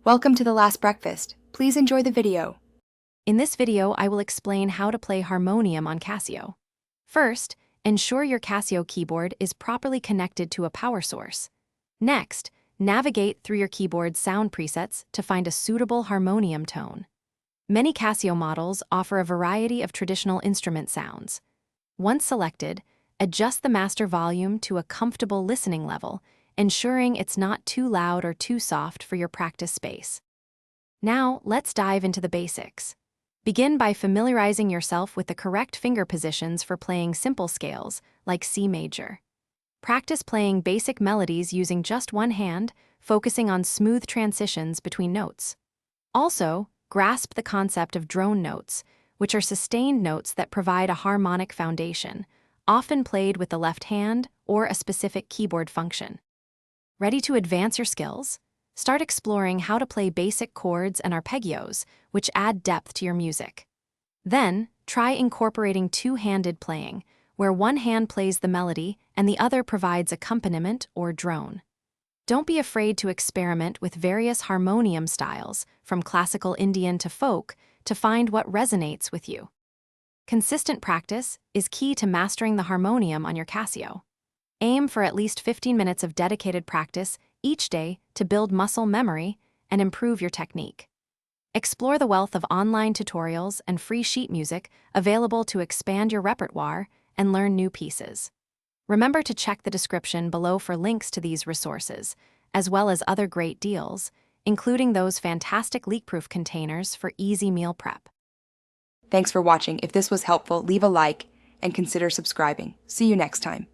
Welcome to The Last Breakfast. Please enjoy the video. In this video, I will explain how to play Harmonium on Casio. First, ensure your Casio keyboard is properly connected to a power source. Next, navigate through your keyboard's sound presets to find a suitable harmonium tone. Many Casio models offer a variety of traditional instrument sounds. Once selected, adjust the master volume to a comfortable listening level, ensuring it's not too loud or too soft for your practice space. Now, let's dive into the basics. Begin by familiarizing yourself with the correct finger positions for playing simple scales, like C major. Practice playing basic melodies using just one hand, focusing on smooth transitions between notes. Also, grasp the concept of drone notes, which are sustained notes that provide a harmonic foundation, often played with the left hand or a specific keyboard function. Ready to advance your skills? Start exploring how to play basic chords and arpeggios, which add depth to your music. Then, try incorporating two-handed playing, where one hand plays the melody and the other provides accompaniment or drone. Don't be afraid to experiment with various harmonium styles, from classical Indian to folk, to find what resonates with you. Consistent practice is key to mastering the harmonium on your Casio. Aim for at least 15 minutes of dedicated practice each day to build muscle memory and improve your technique. Explore the wealth of online tutorials and free sheet music available to expand your repertoire and learn new pieces. Remember to check the description below for links to these resources, as well as other great deals, including those fantastic leak-proof containers for easy meal prep. Thanks for watching. If this was helpful, leave a like and consider subscribing. See you next time.